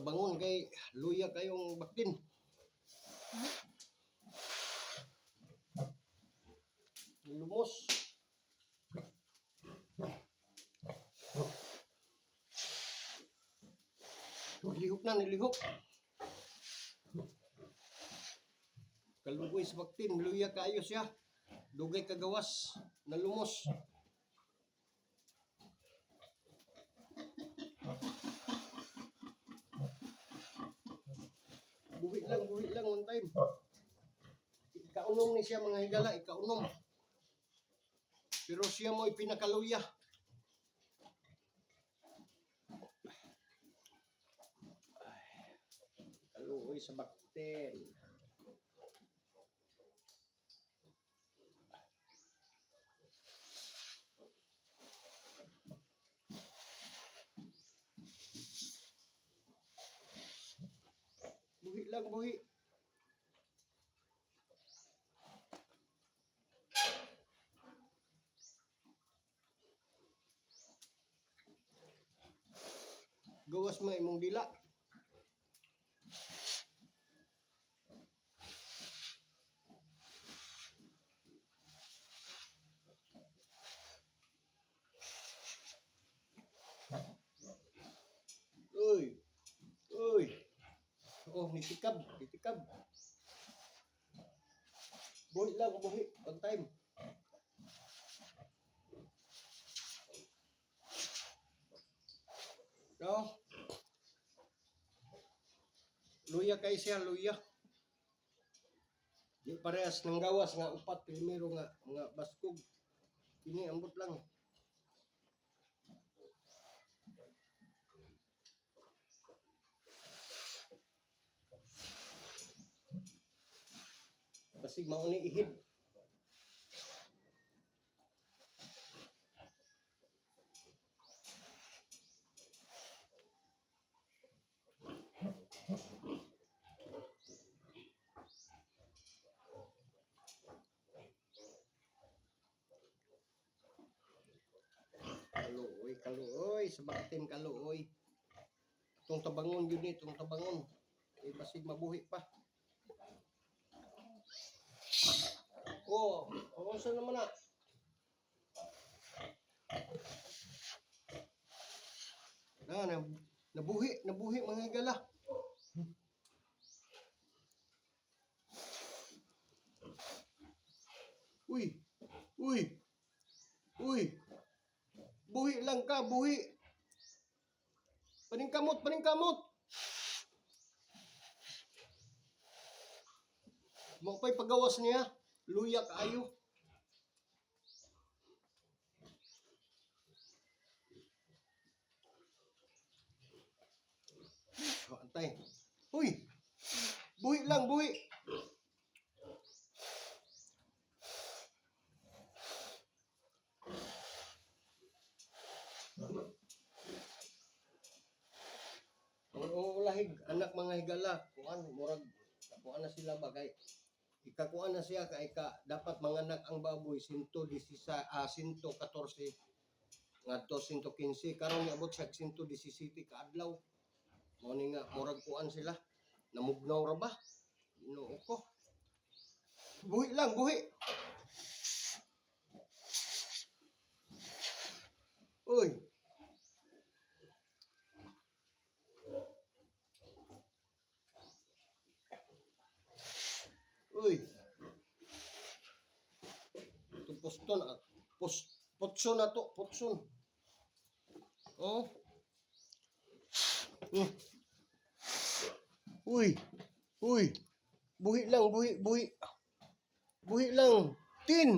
tabangon kay luya kayong baktin. Lumos. Nilihok na, nilihok. Kalugoy sa baktin, luya kayo siya. Dugay kagawas, nalumos. Buhi lang one time. Ikaunom ni siya mga higala, ikaunom. Pero siya mo ipinakaluya. Kaluoy sa bakten. Buhi lang, buhi. Gawas mo imong dila. Uy. Uy. Oh, nitikab, nitikab. Buhi lang, buhi. On time. No? Luya kay siya, luya. Di parehas ng gawas nga upat primero nga mga baskog. Kini ambot lang. Basig mauni ihid. Kaluoy, sa baktin kaluoy. Itong tabangon yun itong tabangon. Eh, basig mabuhi pa. Oh, saan naman na? Nabuhi mga higala. Uy. Buhi lang ka, buhi. Paningkamot. Mo pa'y pagawas niya. Luya kaayo. Antay. Uy. Buhi lang, buhi. Ang ulahig, anak mga higala, murag, kuan na sila ba kay ikakuan na siya kay dapat manganak ang baboy 114 ngadto 115 karon niabot siya 117 ka adlaw. Mao ni nga murag kuan sila. Namugnaw ra ba? Ginoo ko. Buhi lang, buhi. Uy. Ito poston potson na to, potson. Oh. Uy. Buhi lang, buhi. Buhi lang.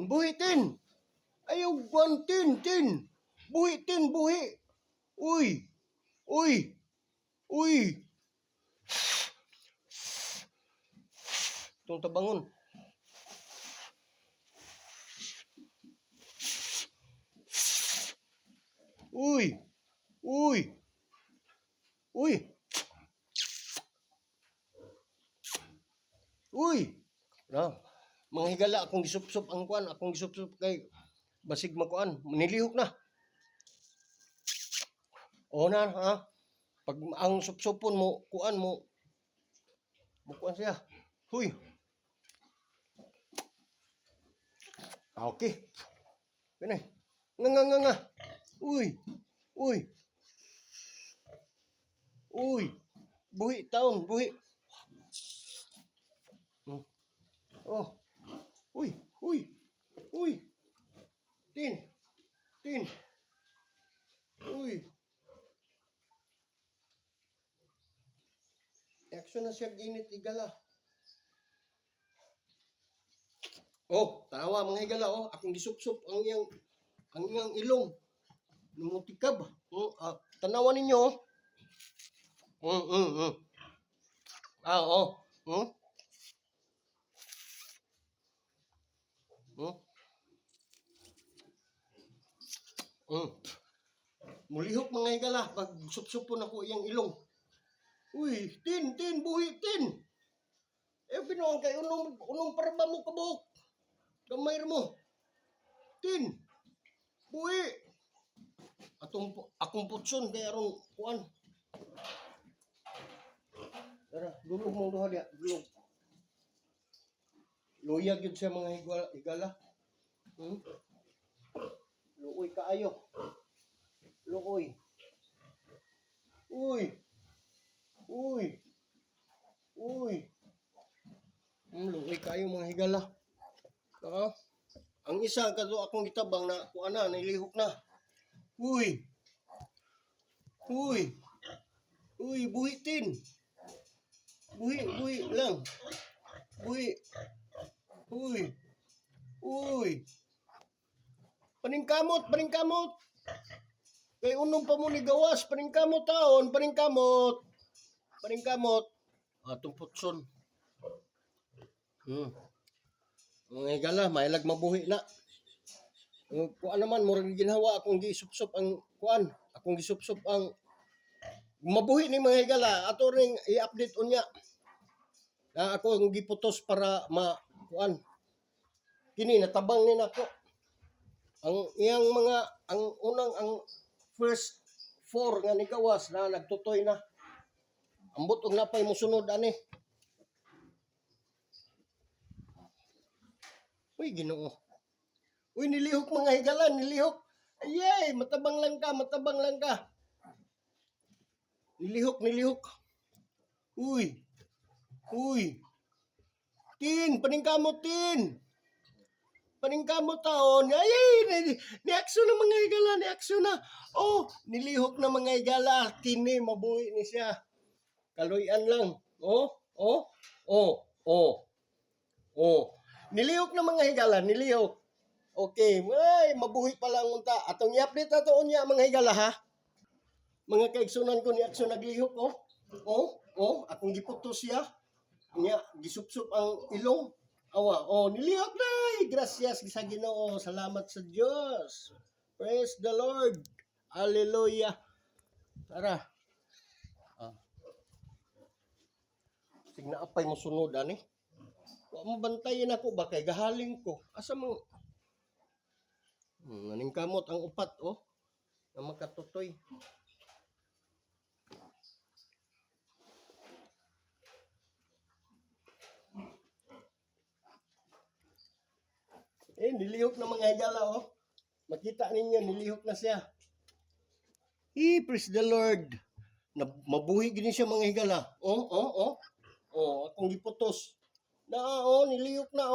Buhi tin. Ayaw, 1 tin. Buhi tin, buhi. Uy. Itong tabangon. Uy. Na, mga higala akong gisupsup ang kuan, akong gisupsup kay basig makuan, nilihok na. O na, ha? Pag ang supsupon mo, kuan mo, kuan siya. Huy. Okay. Kani. Nga. Uy. Uy. Uy. Buhi taon, buhi. Oh. Uy. Uy. Tin. Uy. Action na siya ginit igala. Oh, tanawa mga higala oh, akong gisupsup ang iyang ilong. Numutikab. Tanawa ninyo oh. Oh. Mulihok mga higala pag supsupon ako iyang ilong. Uy, tin, buhi, tin. Binuang kay unong parba mo kabuk. Gamay mo. Tin. Buhi. Akong putson kay aron kuan. Tara, dulog mo duha dia, dulog. Luyag yun siya mga higala. Luoy kaayo. Luoy. Uy. Luoy kaayo mga higala. Ang isa kadto akong gitabang na kuana nilihok na. Uy, buhitin. Buhi lang. Uy. Paningkamot. Kay unong pa mo ni gawas, paningkamot taon, paningkamot. Atong putson. Mga higala, mailag mabuhi na. Kuan naman, murag ginhawa akong gisupsup ang kuan. Akong gisupsup ang mabuhi ni mga higala. Ato ring i-update unya. Ako ang giputos para kuan. Kini natabang ni nako. Ang first 4 nga nigawas na nagtutoy na. Ambot og napay mosunod ani. Uy, Ginoo. Uy, nilihok mga higala, nilihok. Ayay, matabang lang ka. Nilihok. Uy. Tin, paningkamot taon. Ayay, niaksyon na mga higala, niaksyon na. Oh, nilihok na mga higala. Kini, mabuhi ni siya. Kaluyan lang. Oh. Nilihok na mga higala, nilihok. Okay, ay, mabuhi pa lang unta. Atong i-update ato unya mga higala ha. Mga kaigsunan ko ni aksyon naglihok akong giputos siya. Nya gisupsup ang ilong. Nilihok na. Gracias sa Ginoo. Salamat sa Dios. Praise the Lord. Hallelujah. Tara. Signa apay mo sunod ani. Wa mo bantayan ako ba kay gahaling ko. Asa mo? Naning kamot ang upat na makatutoy. Nilihok na mga higala Makita ninyo nilihok na siya. Praise the Lord. Mabuhi gini siya mga higala. Akong giputos. Nilihok na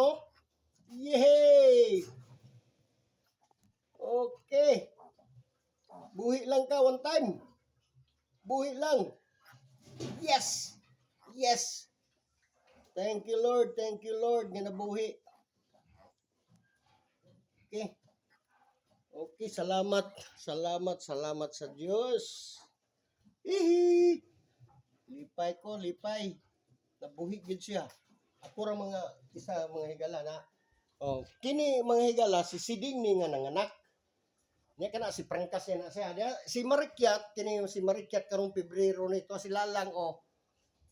Yay! Okay. Buhi lang ka one time. Buhi lang. Yes. Thank you Lord. Nga nabuhi. Okay, salamat sa Diyos. Lipay. Nabuhi gid siya. Ako ra mga higala na. Kini mga higala si Siding ni nga nanganak. Nya kana si Prangkas na siya. Si Marikyat karong Pebrero nito si Lalang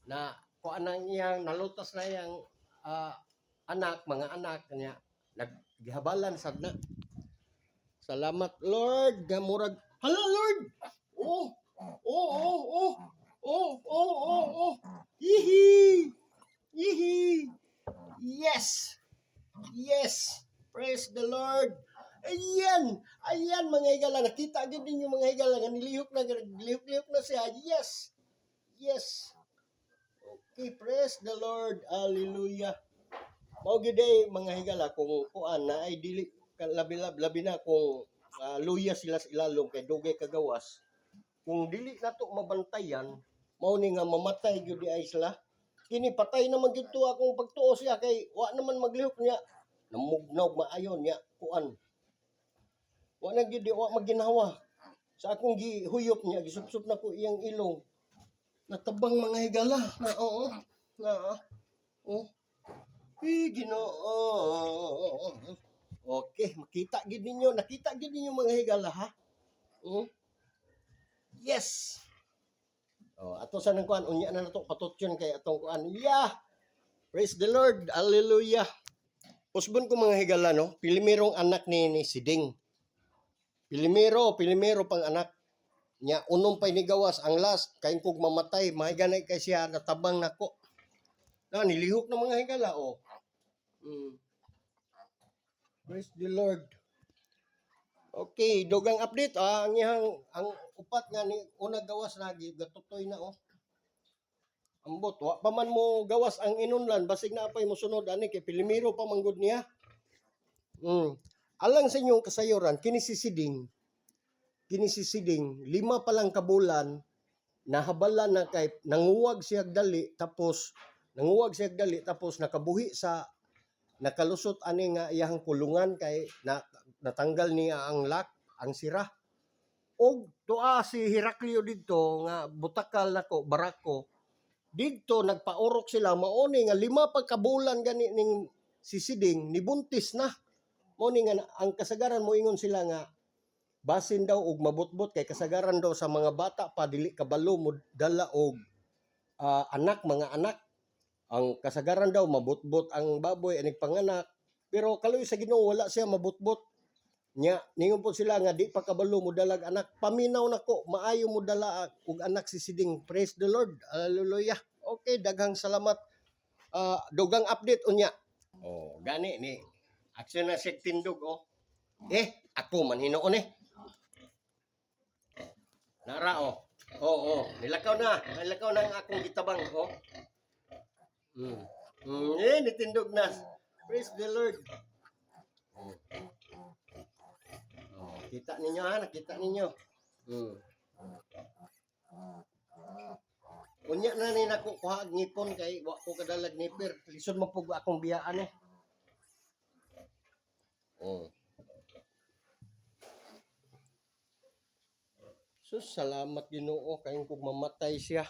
na kuan nang iyang nalutas na iyang mga anak kanya naggihabalan sad na. Salamat Lord, gamurag. Hala Lord. gid ninyo mga higala nga nilihok na siya. Yes. Yes. Okay, praise the Lord. Hallelujah. Mao gid ay mga higala kung kuan na ay dili labi na kung luya sila sa ilalom kay dugay kagawas. Kung dili nato mabantayan, mao ni nga mamatay gyud ay sila. Kini patay naman gyud to akong pagtuo siya kay wa naman maglihok niya. Namugnaw maayon niya kuan. Wa na gyud wa maginawa. Sa akong gihuyop niya gisupsup na ko iyang ilong. Natabang mga higala. Na oo. Na oh. Ginoo. Okay, nakita gid ninyo mga higala ha. Yes. Ato sa nang kuan unya na nato patutyon kay atong kuan. Yeah. Praise the Lord. Hallelujah. Usbon ko mga higala no, Pilimerong anak ni Siding. Pilimero pang anak. Nya unom pay ni gawas ang last kain kog mamatay, mahiganay kay siya natabang nako. Na nilihok na mga higala Praise the Lord. Okay, dogang update ang upat nga ni unang gawas lagi gatutoy na Ambot wa pa man mo gawas ang inunlan basig na pay mosunod ani kay Pilimero pa manggod niya. Alang sa inyong kasayuran kini si Siding 5 pa lang kabulan nahabalan na kay nanguwag siya dali tapos nakabuhi sa nakalusot ani nga iyang kulungan kay natanggal niya ang lock, ang sira. Og tuwa si Heraklio didto nga butakal nako barako. Didto nagpaurok sila mauni nga 5 pa kabulan gani ning si Siding nibuntis na. Mauni nga ang kasagaran mo ingon sila nga basin daw og mabutbot kay kasagaran daw sa mga bata pa dili kabalo mo dala og mga anak. Ang kasagaran daw mabutbot ang baboy aning panganak. Pero kaloy sa Ginoo wala siya mabutbot. Nya ningon po sila nga di pa kabalo mo dalag anak. Paminaw nako maayo mo dala og anak si Siding. Praise the Lord. Hallelujah. Okay, daghang salamat. Dugang update unya. Gani ni aksyon na si Tindog ako man hinuon Nara nilakaw na ang akong gitabang nitindog na. Praise the Lord. Kita ninyo nakita ninyo. Unya na ni nako kuha ngipon kay wa ko kadalag nipir. Lisod mo pug akong biyaan Sus, salamat Ginoo kay kung mamatay siya.